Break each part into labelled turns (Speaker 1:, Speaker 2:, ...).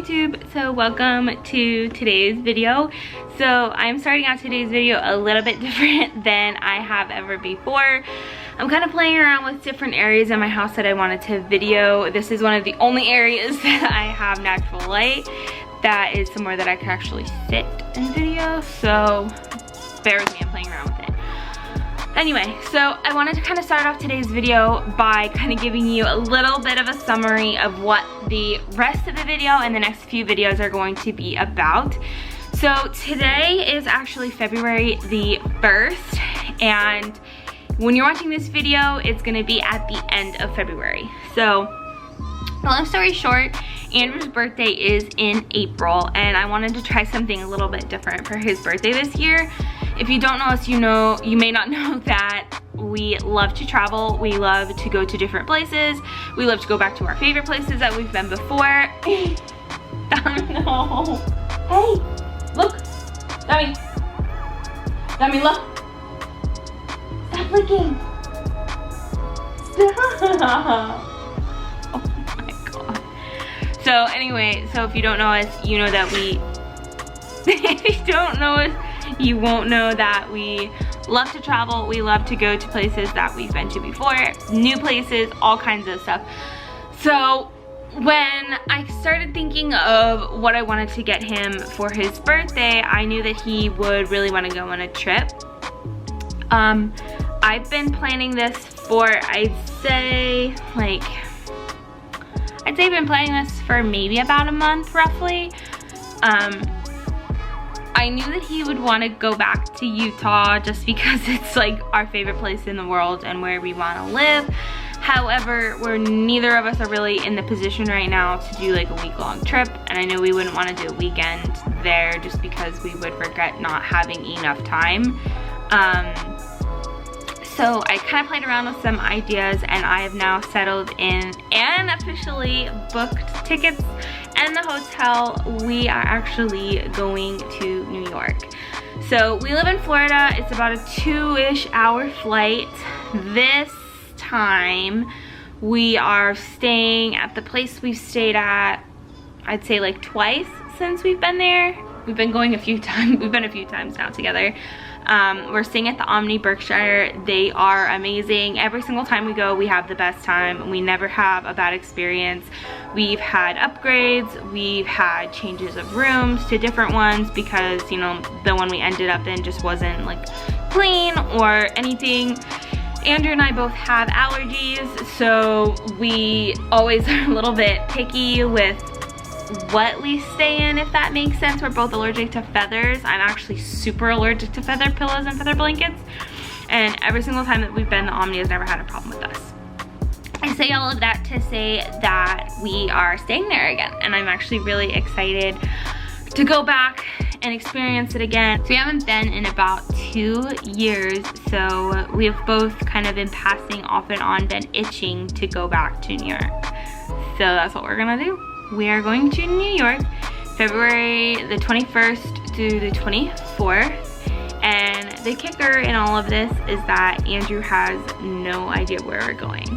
Speaker 1: YouTube. So welcome to today's video. So I'm starting out today's video a little bit different than I have ever before. I'm kind of playing around with different areas in my house that I wanted to video. This is one of the only areas that I have natural light. That is somewhere that I can actually sit and video. So bear with me, I'm playing around with it. Anyway, so I wanted to kind of start off today's video by kind of giving you a little bit of a summary of what the rest of the video and the next few videos are going to be about. So today is actually February the 1st, and when you're watching this video, it's gonna be at the end of February. So, long story short, Andrew's birthday is in April, and I wanted to try something a little bit different for his birthday this year. If you don't know us, you may not know that we love to travel. We love to go to different places. We love to go back to our favorite places that we've been before. No. Hey, look. Dummy, look. Stop licking. Stop. Oh my God. So anyway, so if you don't know us, you know that we, if you don't know us, you won't know that we love to travel. We love to go to places that we've been to before, new places, all kinds of stuff. So when I started thinking of what I wanted to get him for his birthday, I knew that he would really want to go on a trip. I've been planning this for, I'd say I've been planning this for maybe about a month roughly. I knew that he would want to go back to Utah just because it's like our favorite place in the world and where we want to live. However, neither of us are really in the position right now to do like a week-long trip, and I know we wouldn't want to do a weekend there just because we would regret not having enough time. So I kind of played around with some ideas, and I have now settled in and officially booked tickets and the hotel. We are actually going to New York. So we live in Florida. It's about a 2-ish hour flight. This time we are staying at the place we've stayed at, I'd say like twice since we've been there. We've been going a few times. We've been a few times now together. We're staying at the Omni Berkshire. They are amazing. Every single time we go, we have the best time. We never have a bad experience. We've had upgrades. We've had changes of rooms to different ones because, you know, the one we ended up in just wasn't like clean or anything. Andrew and I both have allergies, so we always are a little bit picky with what we stay in, if that makes sense. We're both allergic to feathers. I'm actually super allergic to feather pillows and feather blankets, and every single time that we've been, the Omni has never had a problem with us. I say all of that to say that we are staying there again, and I'm actually really excited to go back and experience it again. So we haven't been in about 2 years, so we have both kind of been passing off and on, been itching to go back to New York. So that's what we're gonna do. We are going to New York February the 21st through the 24th, and the kicker in all of this is that Andrew has no idea where we're going.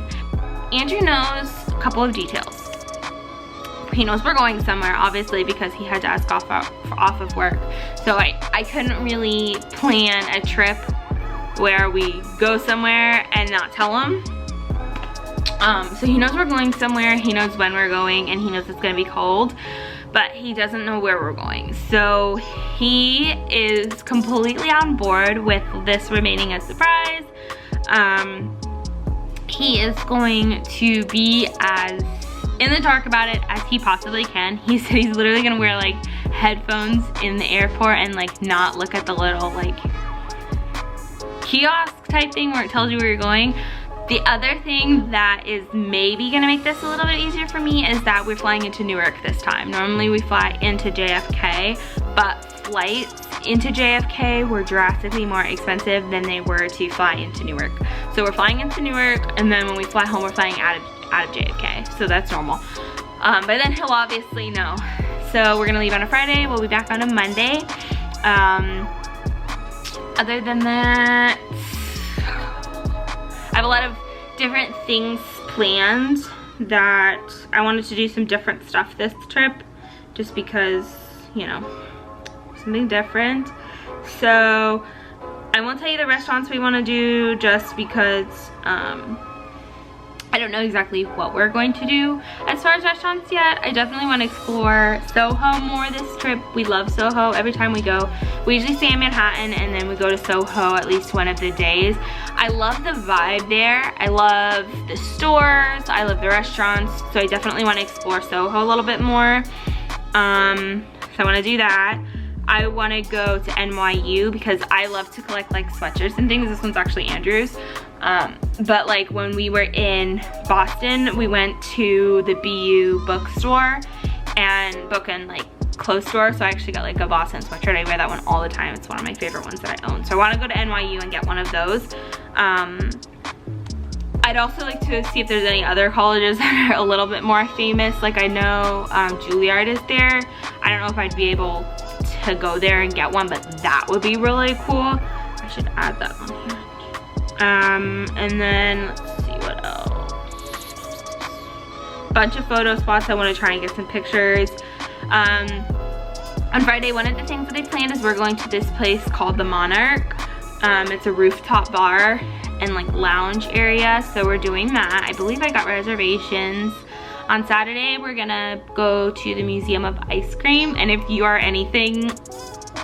Speaker 1: Andrew knows a couple of details. He knows we're going somewhere, obviously, because he had to ask off of work. So I couldn't really plan a trip where we go somewhere and not tell him. So he knows we're going somewhere, he knows when we're going, and he knows it's gonna be cold, but he doesn't know where we're going. So he is completely on board with this remaining a surprise. He is going to be as in the dark about it as he possibly can. He said he's literally gonna wear like headphones in the airport and like not look at the little like kiosk type thing where it tells you where you're going. The other thing that is maybe gonna make this a little bit easier for me is that we're flying into Newark this time. Normally we fly into JFK, but flights into JFK were drastically more expensive than they were to fly into Newark. So we're flying into Newark, and then when we fly home, we're flying out of JFK. So that's normal. But then he'll obviously know. So we're gonna leave on a Friday. We'll be back on a Monday. Other than that, I have a lot of different things planned that I wanted to do some different stuff this trip just because, you know, something different. So I won't tell you the restaurants we want to do just because I don't know exactly what we're going to do as far as restaurants yet. I definitely want to explore Soho more this trip. We love Soho. Every time we go, we usually stay in Manhattan and then we go to Soho at least one of the days. I love the vibe there. I love the stores. I love the restaurants. So I definitely want to explore Soho a little bit more. So I want to do that. I want to go to NYU because I love to collect like sweatshirts and things. This one's actually Andrew's. But like when we were in Boston, we went to the BU bookstore and book and like clothes store. So I actually got like a Boston sweatshirt. I wear that one all the time. It's one of my favorite ones that I own. So I want to go to NYU and get one of those. I'd also like to see if there's any other colleges that are a little bit more famous. Like I know Juilliard is there. I don't know if I'd be able to go there and get one, but that would be really cool. I should add that on here. And then let's see what else. Bunch of photo spots. I want to try and get some pictures. On Friday, one of the things that I planned is we're going to this place called the Monarch. It's a rooftop bar and like lounge area, so we're doing that. I believe I got reservations. On Saturday, we're gonna go to the Museum of Ice Cream, and if you are anything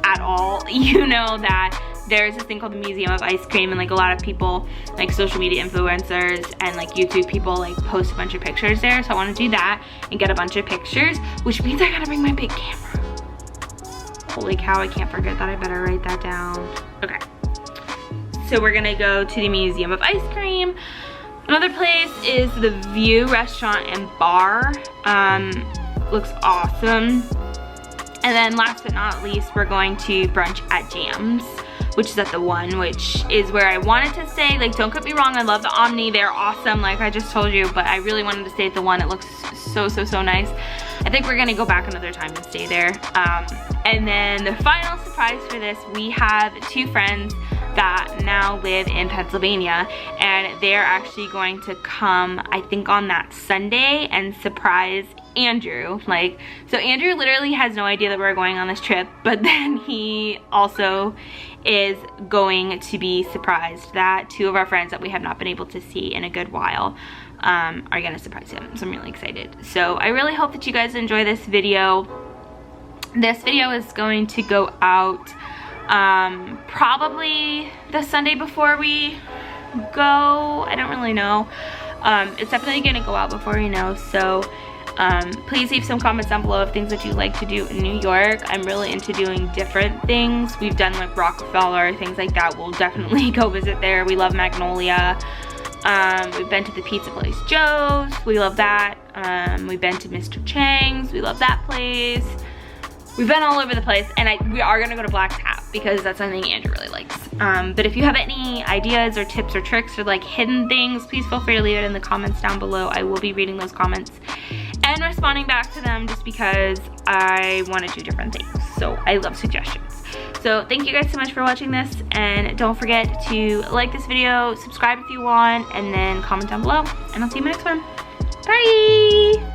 Speaker 1: at all, you know that there's this thing called the Museum of Ice Cream, and like a lot of people, like social media influencers and like YouTube people, like post a bunch of pictures there. So I want to do that and get a bunch of pictures, which means I gotta bring my big camera. Holy cow, I can't forget that. I better write that down. Okay. So we're gonna go to the Museum of Ice Cream. Another place is the View Restaurant and Bar. Looks awesome. And then last but not least, we're going to brunch at Jams, which is at the One, which is where I wanted to stay. Like, don't get me wrong, I love the Omni. They're awesome, like I just told you, but I really wanted to stay at the One. It looks so, so, so nice. I think we're gonna go back another time and stay there. And then the final surprise for this, we have two friends that now live in Pennsylvania, and they're actually going to come, I think, on that Sunday and surprise Andrew. Like, so Andrew literally has no idea that we're going on this trip, but then he also is going to be surprised that two of our friends that we have not been able to see in a good while are gonna surprise him. So I'm really excited. So I really hope that you guys enjoy this video. This video is going to go out probably the Sunday before we go. I don't really know. It's definitely gonna go out before we know. So please leave some comments down below of things that you like to do in New York. I'm really into doing different things. We've done like Rockefeller, things like that. We'll definitely go visit there. We love Magnolia. We've been to the pizza place Joe's. We love that. We've been to Mr. Chang's. We love that place. We've been all over the place, and we are gonna go to Black Tap because that's something Andrew really likes. But if you have any ideas or tips or tricks or like hidden things, please feel free to leave it in the comments down below. I will be reading those comments and responding back to them just because I want to do different things. So I love suggestions. So thank you guys so much for watching this, and don't forget to like this video, subscribe if you want, and then comment down below, and I'll see you in my next one. Bye!